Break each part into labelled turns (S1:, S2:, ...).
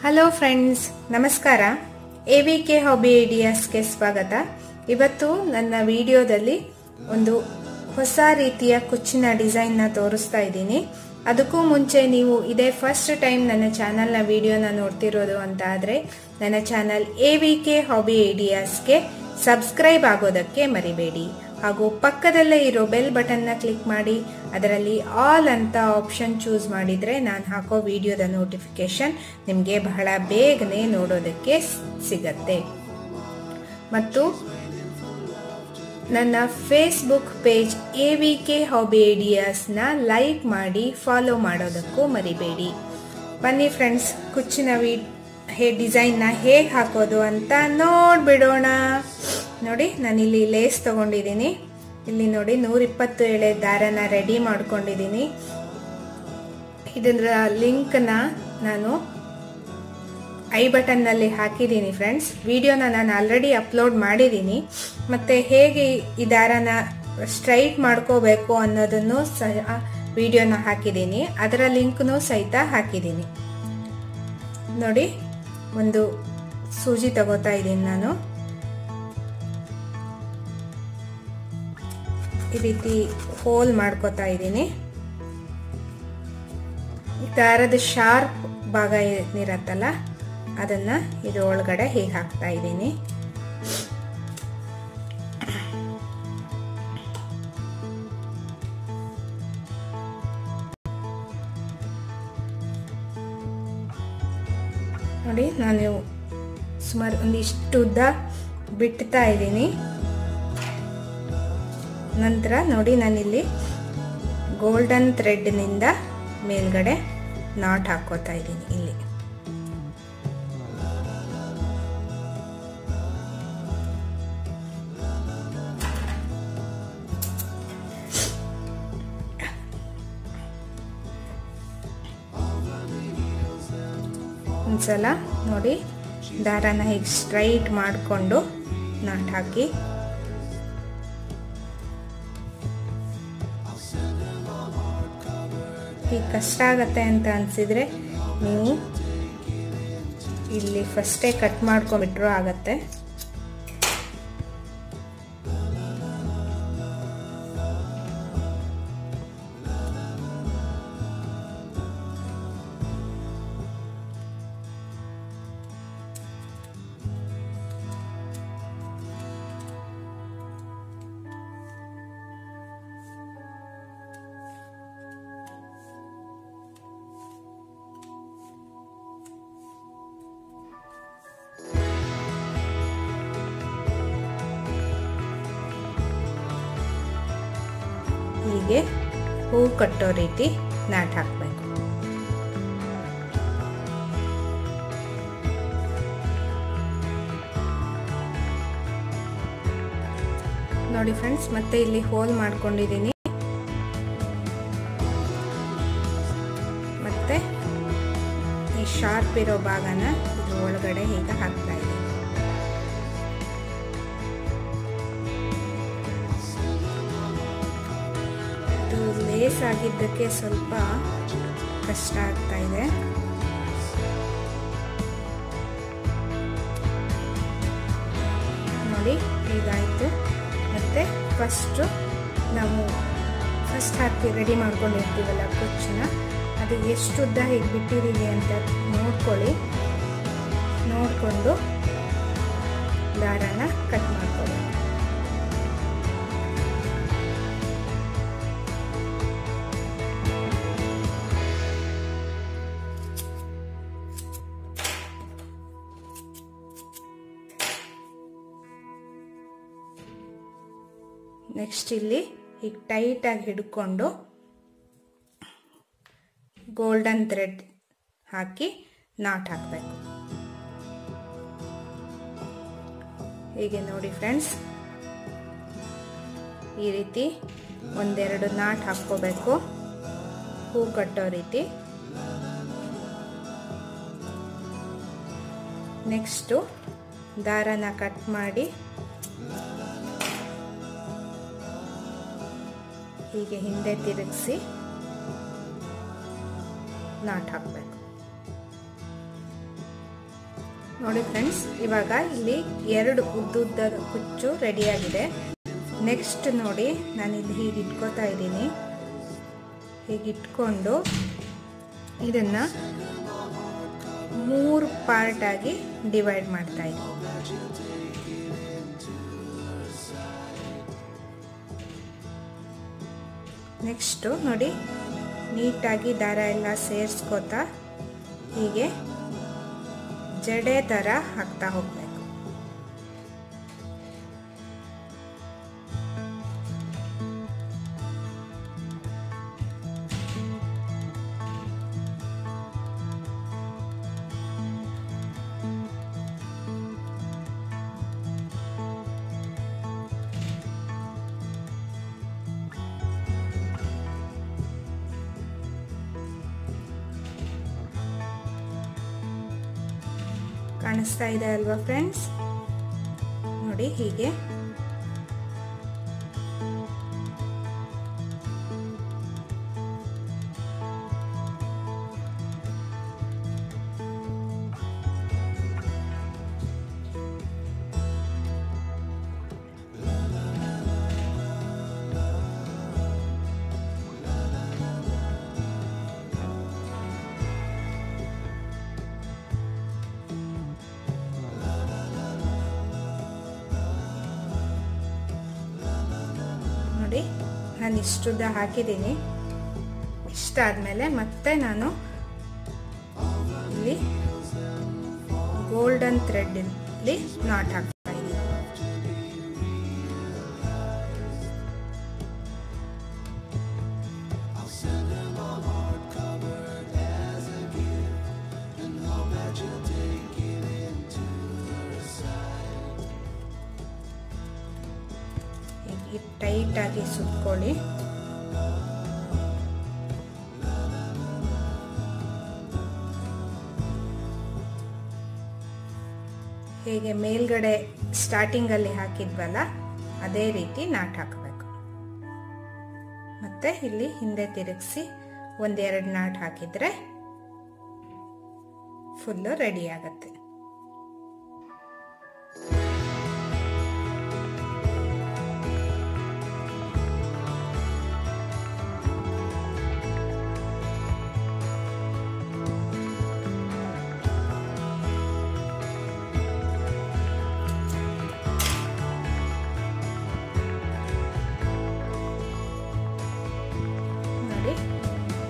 S1: Hello friends, ನಮಸ್ಕಾರ. AVK hobby ಐಡಿಯಾಸ್ಗೆ ಸ್ವಾಗತ. ಇವತ್ತು ನನ್ನ ವಿಡಿಯೋದಲ್ಲಿ ಒಂದು ಹೊಸ ರೀತಿಯ ಕುಚ್ಚಿನ ಡಿಸೈನ್ ನ ತೋರಿಸ್ತಾ ಇದ್ದೀನಿ. ಅದಕ್ಕೂ ಮುಂಚೆ ನೀವು ಇದೇ ಫಸ್ಟ್ ಟೈಮ್ ನನ್ನ ಚಾನೆಲ್ನ ವಿಡಿಯೋನ ನೋಡ್ತಿರೋದು ಅಂತ ಆದ್ರೆ ನನ್ನ ಚಾನೆಲ್ ಎವಿಕೆ ಹಾಬಿ ಐಡಿಯಾಸ್ಗೆ ಸಬ್ಸ್ಕ್ರೈಬ್ ಆಗೋದಕ್ಕೆ ಮರಿಬೇಡಿ. ಹಾಗೂ ಪಕ್ಕದಲ್ಲೇ ಇರೋ ಬೆಲ್ ಬಟನ್ನ ಕ್ಲಿಕ್ ಮಾಡಿ ಅದರಲ್ಲಿ ಆಲ್ ಅಂತ ಆಪ್ಷನ್ ಚೂಸ್ ಮಾಡಿದ್ರೆ ನಾನು ಹಾಕೋ ವಿಡಿಯೋದ ನೋಟಿಫಿಕೇಶನ್ ನಿಮಗೆ ಬಹಳ ಬೇಗನೆ ನೋಡೋದಕ್ಕೆ ಸಿಗತ್ತೆ. ಮತ್ತು ನನ್ನ ಫೇಸ್ಬುಕ್ ಪೇಜ್ ಎವಿಕೆ ಹಾಬಿ ಐಡಿಯಾಸ್ನ ಲೈಕ್ ಮಾಡಿ ಫಾಲೋ ಮಾಡೋದಕ್ಕೂ ಮರಿಬೇಡಿ. ಬನ್ನಿ ಫ್ರೆಂಡ್ಸ್, ಕುಚ್ಚಿನ ಡಿಸೈನ್ನ ಹೇಗೆ ಹಾಕೋದು ಅಂತ ನೋಡ್ಬಿಡೋಣ. ನೋಡಿ, ನಾನಿಲ್ಲಿ ಲೇಸ್ ತಗೊಂಡಿದ್ದೀನಿ. ಇಲ್ಲಿ ನೋಡಿ 120 ಎಳೆ ದಾರನ ರೆಡಿ ಮಾಡ್ಕೊಂಡಿದ್ದೀನಿ. ಇದರ ಲಿಂಕ್ನ ನಾನು ಐ ಬಟನ್ನಲ್ಲಿ ಹಾಕಿದ್ದೀನಿ ಫ್ರೆಂಡ್ಸ್. ವಿಡಿಯೋನ ನಾನು ಆಲ್ರೆಡಿ ಅಪ್ಲೋಡ್ ಮಾಡಿದ್ದೀನಿ. ಮತ್ತೆ ಹೇಗೆ ಈ ದಾರನ ಸ್ಟ್ರೈಟ್ ಮಾಡ್ಕೋಬೇಕು ಅನ್ನೋದನ್ನು ಸಹ ವಿಡಿಯೋನ ಹಾಕಿದ್ದೀನಿ. ಅದರ ಲಿಂಕ್ನೂ ಸಹಿತ ಹಾಕಿದ್ದೀನಿ. ನೋಡಿ, ಒಂದು ಸೂಜಿ ತಗೋತಾ ಇದ್ದೀನಿ ನಾನು. ಈ ರೀತಿ ಹೋಲ್ ಮಾಡ್ಕೋತಾ ಇದ್ದೀನಿ. ದಾರದ ಶಾರ್ಪ್ ಭಾಗ ಏನಿರತ್ತಲ್ಲ ಅದನ್ನ ಇದು ಒಳಗಡೆ ಹೀಗೆ ಹಾಕ್ತಾ ಇದ್ದೀನಿ. ನೋಡಿ, ನಾನು ಸುಮಾರು ಒಂದಿಷ್ಟು ಉದ್ದ ಬಿಡ್ತಾ ಇದ್ದೀನಿ. ನಂತರ ನೋಡಿ, ನಾನಿಲ್ಲಿ ಗೋಲ್ಡನ್ ಥ್ರೆಡ್ನಿಂದ ಮೇಲ್ಗಡೆ ನಾಟ್ ಹಾಕೋತಾ ಇದ್ದೀನಿ. ಇಲ್ಲಿ ಒಂದ್ಸಲ ನೋಡಿ, ದಾರನ ಹೀಗೆ ಸ್ಟ್ರೈಟ್ ಮಾಡಿಕೊಂಡು ನಾಟ್ ಹಾಕಿ ಈಗ ಕಷ್ಟ ಆಗತ್ತೆ ಅಂತ ಅನ್ಸಿದ್ರೆ ನೀವು ಇಲ್ಲಿ ಫಸ್ಟೇ ಕಟ್ ಮಾಡ್ಕೊಂಡ್ಬಿಟ್ರು ಆಗತ್ತೆ. ಹೀಗೆ ಹೂ ಕಟ್ಟೋ ರೀತಿ ನಾಟ್ ಹಾಕಬೇಕು. ನೋಡಿ ಫ್ರೆಂಡ್ಸ್, ಮತ್ತೆ ಇಲ್ಲಿ ಹೋಲ್ ಮಾಡ್ಕೊಂಡಿದ್ದೀನಿ. ಮತ್ತೆ ಈ ಶಾರ್ಪ್ ಇರೋ ಭಾಗನ ಇದ್ರ ಒಳಗಡೆ ಹೀಗೆ ಹಾಕ್ತಾ ಇದ್ದೀನಿ. ಲೇಸ್ ಆಗಿದ್ದಕ್ಕೆ ಸ್ವಲ್ಪ ಕಷ್ಟ ಆಗ್ತಾ ಇದೆ. ನೋಡಿ, ಹೀಗಾಯ್ತು. ಮತ್ತೆ ನಾವು ಫಸ್ಟ್ ಹಾಕಿ ರೆಡಿ ಮಾಡ್ಕೊಂಡಿರ್ತೀವಲ್ಲ ಕುಚ್ಚನ್ನ, ಅದು ಎಷ್ಟು ಉದ್ದ ಹೀಗೆ ಬಿಟ್ಟಿದ್ದೀವಿ ಅಂತ ನೋಡ್ಕೊಳ್ಳಿ. ನೋಡಿಕೊಂಡು ದಾರನ ಕಟ್ ಮಾಡ್ಕೊಳ್ಳಿ. ನೆಕ್ಸ್ಟ್ ಇಲ್ಲಿ ಹೀಗೆ ಟೈಟ್ ಆಗಿ ಹಿಡ್ಕೊಂಡು ಗೋಲ್ಡನ್ ಥ್ರೆಡ್ ಹಾಕಿ ನಾಟ್ ಹಾಕಬೇಕು. ಹೀಗೆ ನೋಡಿ ಫ್ರೆಂಡ್ಸ್, ಈ ರೀತಿ ಒಂದೆರಡು ನಾಟ್ ಹಾಕ್ಕೋಬೇಕು, ಹೂ ಕಟ್ಟೋ ರೀತಿ. ನೆಕ್ಸ್ಟು ದಾರನ ಕಟ್ ಮಾಡಿ ಹೀಗೆ ಹಿಂದೆ ತಿರುಗಿಸಿ ನಾಟ್ ಹಾಕಬೇಕು. ನೋಡಿ ಫ್ರೆಂಡ್ಸ್, ಇವಾಗ ಇಲ್ಲಿ 2 ಉದ್ದುದ್ದದ ಕುಚ್ಚು ರೆಡಿಯಾಗಿದೆ. ನೆಕ್ಸ್ಟ್ ನೋಡಿ, ನಾನಿಲ್ಲಿ ಹೀಗೆ ಇಟ್ಕೋತಾ ಇದ್ದೀನಿ. ಹೀಗೆ ಇಟ್ಕೊಂಡು ಇದನ್ನು 3 ಪಾರ್ಟ್ ಆಗಿ ಡಿವೈಡ್ ಮಾಡ್ತಾ ಇದ್ದೀನಿ. ನೆಕ್ಸ್ಟು ನೋಡಿ, ನೀಟಾಗಿ ದಾರ ಎಲ್ಲ ಸೇರಿಸ್ಕೋತಾ ಹೀಗೆ ಜಡೆ ಥರ ಹಾಕ್ತಾ ಹೋಗ್ಬೇಕು. ಕಾಣಿಸ್ತಾ ಇದೆ ಅಲ್ವಾ ಫ್ರೆಂಡ್ಸ್? ನೋಡಿ ಹೀಗೆ ನಾನು ಇಷ್ಟುದ್ದ ಹಾಕಿದ್ದೀನಿ. ಇಷ್ಟಾದ್ಮೇಲೆ ಮತ್ತೆ ನಾನು ಇಲ್ಲಿ ಗೋಲ್ಡನ್ ಥ್ರೆಡ್ ಇಲ್ಲಿ ನಾಟ್ ಹಾಕ್ತಾ ಇದ್ದೀನಿ. ಟೈಟ್ ಆಗಿ ಸುತ್ಕೊಳ್ಳಿ. ಹೇಗೆ ಮೇಲ್ಗಡೆ ಸ್ಟಾರ್ಟಿಂಗ್ ಅಲ್ಲಿ ಹಾಕಿದ್ವಲ್ಲ ಅದೇ ರೀತಿ ನಾಟ್ ಹಾಕಬೇಕು. ಮತ್ತೆ ಇಲ್ಲಿ ಹಿಂದೆ ತಿರುಗಿಸಿ 1-2 ನಾಟ್ ಹಾಕಿದ್ರೆ ಫುಲ್ ರೆಡಿ ಆಗತ್ತೆ.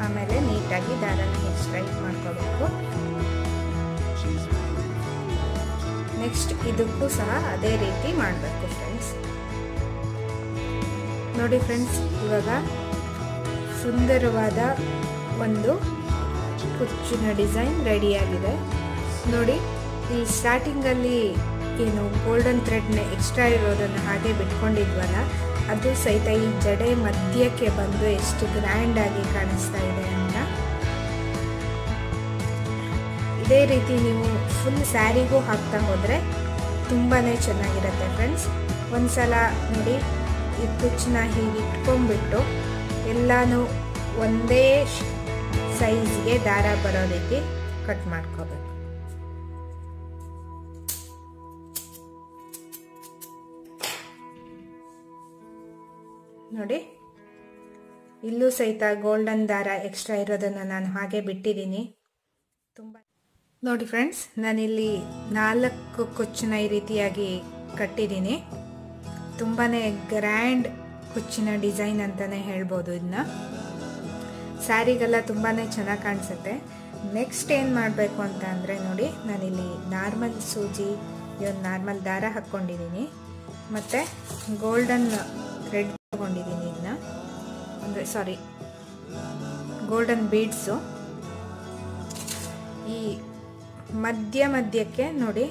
S1: ಆಮೇಲೆ ನೀಟಾಗಿ ದಾರನ ಸ್ಟ್ರೈಟ್ ಮಾಡ್ಕೋಬೇಕು. ನೆಕ್ಸ್ಟ್ ಇದಕ್ಕೂ ಸಹ ಅದೇ ರೀತಿ ಮಾಡಬೇಕು ಫ್ರೆಂಡ್ಸ್. ನೋಡಿ ಫ್ರೆಂಡ್ಸ್, ಇವಾಗ ಸುಂದರವಾದ ಒಂದು ಕುಚ್ಚಿನ ಡಿಸೈನ್ ರೆಡಿಯಾಗಿದೆ. ನೋಡಿ, ಈ ಸ್ಟಾರ್ಟಿಂಗಲ್ಲಿ ಏನು ಗೋಲ್ಡನ್ ಥ್ರೆಡ್ನ ಎಕ್ಸ್ಟ್ರಾ ಇರೋದನ್ನು ಹಾಗೆ ಬಿಟ್ಕೊಂಡಿದ್ವಲ್ಲ, ಅದು ಸಹಿತ ಈ ಜಡೆ ಮಧ್ಯಕ್ಕೆ ಬಂದು ಎಷ್ಟು ಗ್ರ್ಯಾಂಡ್ ಆಗಿ ಕಾಣಿಸ್ತಾ ಇದೆ ಅಂತ. ಇದೇ ರೀತಿ ನೀವು ಫುಲ್ ಸ್ಯಾರಿಗೂ ಹಾಕ್ತಾ ಹೋದರೆ ತುಂಬಾ ಚೆನ್ನಾಗಿರುತ್ತೆ ಫ್ರೆಂಡ್ಸ್. ಒಂದ್ಸಲ ನೋಡಿ, ಈ ಕುಚ್ಚನ್ನ ಹೀಗೆ ಇಟ್ಕೊಂಡ್ಬಿಟ್ಟು ಎಲ್ಲಾನು ಒಂದೇ ಸೈಜ್ಗೆ ದಾರ ಬರೋ ರೀತಿ ಕಟ್ ಮಾಡ್ಕೋಬೇಕು. ನೋಡಿ, ಇಲ್ಲೂ ಸಹಿತ ಗೋಲ್ಡನ್ ದಾರ ಎಕ್ಸ್ಟ್ರಾ ಇರೋದನ್ನು ನಾನು ಹಾಗೆ ಬಿಟ್ಟಿದ್ದೀನಿ. ನೋಡಿ ಫ್ರೆಂಡ್ಸ್, ನಾನಿಲ್ಲಿ 4 ಕುಚ್ಚನ್ನ ಈ ರೀತಿಯಾಗಿ ಕಟ್ಟಿದ್ದೀನಿ. ತುಂಬಾ ಗ್ರ್ಯಾಂಡ್ ಕುಚ್ಚಿನ ಡಿಸೈನ್ ಅಂತಲೇ ಹೇಳ್ಬೋದು. ಇದನ್ನ ಸ್ಯಾರಿಗೆಲ್ಲ ತುಂಬಾ ಚೆನ್ನಾಗಿ ಕಾಣಿಸುತ್ತೆ. ನೆಕ್ಸ್ಟ್ ಏನು ಮಾಡಬೇಕು ಅಂತ ಅಂದರೆ, ನೋಡಿ ನಾನಿಲ್ಲಿ ನಾರ್ಮಲ್ ಸೂಜಿ, ಒಂದು ನಾರ್ಮಲ್ ದಾರ ಹಾಕ್ಕೊಂಡಿದ್ದೀನಿ. ಮತ್ತು ಗೋಲ್ಡನ್ ಥ್ರೆಡ್ ತಗೊಂಡಿದ್ದೀನಿ. ಇದನ್ನ ಅಂದರೆ ಗೋಲ್ಡನ್ ಬೀಡ್ಸು ಈ ಮಧ್ಯಕ್ಕೆ ನೋಡಿ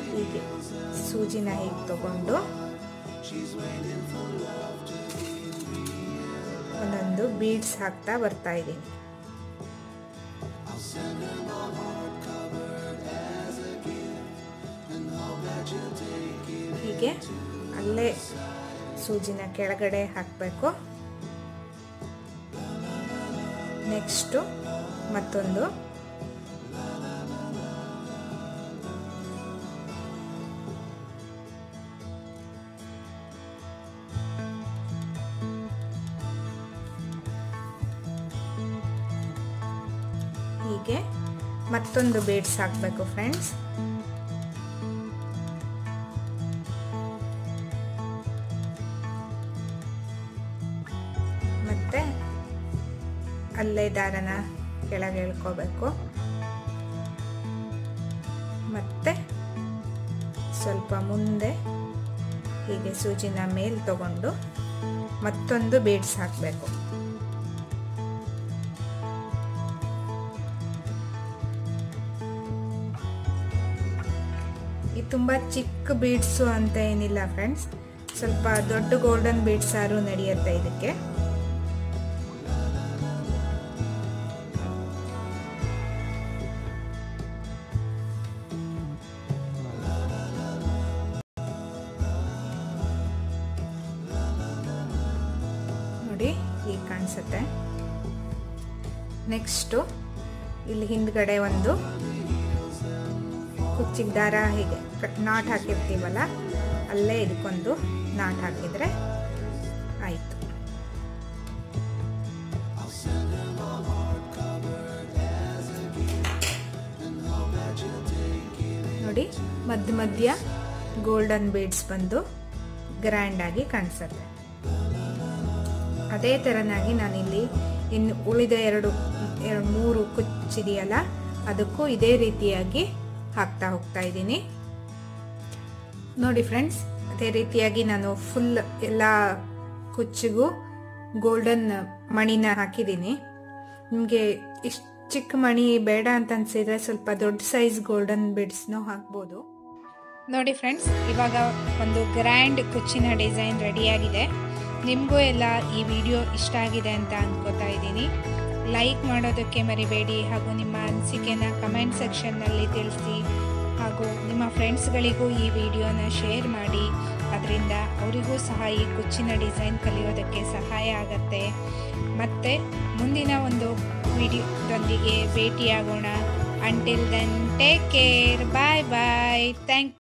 S1: ಹೀಗೆ ಸೂಜಿನ ಹೀಗೆ ತಗೊಂಡು ಒಂದೊಂದು ಬೀಡ್ಸ್ ಹಾಕ್ತಾ ಬರ್ತಾ ಇದ್ದೀನಿ. ಹೀಗೆ ಅಲ್ಲೇ ಸೂಜಿನ ಕೆಳಗಡೆ ಹಾಕಬೇಕು. ನೆಕ್ಸ್ಟು ಮತ್ತೊಂದು ಹೀಗೆ ಮತ್ತೊಂದು ಬೀಡ್ಸ್ ಹಾಕಬೇಕು ಫ್ರೆಂಡ್ಸ್. ಮತ್ತೆ ಅಲ್ಲೇ ದಾರನ ಕೆಳಗೆ ಎಳ್ಕೋಬೇಕು. ಮತ್ತೆ ಸ್ವಲ್ಪ ಮುಂದೆ ಹೀಗೆ ಸೂಜಿನ ಮೇಲೆ ತಗೊಂಡು ಮತ್ತೊಂದು ಬೀಡ್ಸ್ ಹಾಕಬೇಕು. ಇದು ತುಂಬ ಚಿಕ್ಕ ಬೀಡ್ಸು ಅಂತ ಏನಿಲ್ಲ ಫ್ರೆಂಡ್ಸ್, ಸ್ವಲ್ಪ ದೊಡ್ಡ ಗೋಲ್ಡನ್ ಬೀಡ್ಸ್ ಆದ್ರೂ ನಡೆಯುತ್ತೆ ಇದಕ್ಕೆ. ನೋಡಿ ಹೀಗೆ ಕಾಣಿಸುತ್ತೆ. ನೆಕ್ಸ್ಟು ಇಲ್ಲಿ ಹಿಂದ್ಗಡೆ ಒಂದು ಕುಚ್ಚಿಗೆ ದಾರ ಹೀಗೆ ನಾಟ್ ಹಾಕಿರ್ತೀವಲ್ಲ, ಅಲ್ಲೇ ಇದಕ್ಕೊಂದು ನಾಟ್ ಹಾಕಿದರೆ ಆಯಿತು. ನೋಡಿ ಮಧ್ಯ ಮಧ್ಯ ಗೋಲ್ಡನ್ ಬೀಡ್ಸ್ ಬಂದು ಗ್ರ್ಯಾಂಡ್ ಆಗಿ ಕಾಣಿಸುತ್ತೆ. ಅದೇ ಥರನಾಗಿ ನಾನಿಲ್ಲಿ ಇನ್ನು ಉಳಿದ ಮೂರು ಕುಚ್ಚಿದೆಯಲ್ಲ ಅದಕ್ಕೂ ಇದೇ ರೀತಿಯಾಗಿ ಹಾಕ್ತಾ ಹೋಗ್ತಾ ಇದ್ದೀನಿ. ನೋಡಿ ಫ್ರೆಂಡ್ಸ್, ಅದೇ ರೀತಿಯಾಗಿ ನಾನು ಫುಲ್ ಎಲ್ಲ ಕುಚ್ಚಿಗೂ ಗೋಲ್ಡನ್ ಮಣಿನ ಹಾಕಿದ್ದೀನಿ. ನಿಮಗೆ ಇಷ್ಟು ಚಿಕ್ಕ ಮಣಿ ಬೇಡ ಅಂತ ಅನ್ಸಿದ್ರೆ ಸ್ವಲ್ಪ ದೊಡ್ಡ ಸೈಜ್ ಗೋಲ್ಡನ್ ಬೀಡ್ಸ್ನೂ ಹಾಕ್ಬೋದು. ನೋಡಿ ಫ್ರೆಂಡ್ಸ್, ಇವಾಗ ಒಂದು ಗ್ರ್ಯಾಂಡ್ ಕುಚ್ಚಿನ ಡಿಸೈನ್ ರೆಡಿಯಾಗಿದೆ. ನಿಮಗೂ ಎಲ್ಲ ಈ ವಿಡಿಯೋ ಇಷ್ಟ ಆಗಿದೆ ಅಂತ ಅಂದ್ಕೋತಾ ಇದ್ದೀನಿ. ಲೈಕ್ ಮಾಡೋದಕ್ಕೆ ಮರಿಬೇಡಿ, ಹಾಗೂ ನಿಮ್ಮ ಅನಿಸಿಕೆನ ಕಮೆಂಟ್ ಸೆಕ್ಷನ್ನಲ್ಲಿ ತಿಳಿಸಿ, ಹಾಗೂ ನಿಮ್ಮ ಫ್ರೆಂಡ್ಸ್ಗಳಿಗೂ ಈ ವಿಡಿಯೋನ ಶೇರ್ ಮಾಡಿ. ಅದರಿಂದ ಅವರಿಗೂ ಸಹ ಈ ಕುಚ್ಚಿನ ಡಿಸೈನ್ ಕಲಿಯೋದಕ್ಕೆ ಸಹಾಯ ಆಗುತ್ತೆ. ಮತ್ತು ಮುಂದಿನ ಒಂದು ವಿಡಿಯೋದೊಂದಿಗೆ ಭೇಟಿಯಾಗೋಣ. ಅಂಟಿಲ್ ದೆನ್ ಟೇಕ್ ಕೇರ್, ಬಾಯ್ ಬಾಯ್, ಥ್ಯಾಂಕ್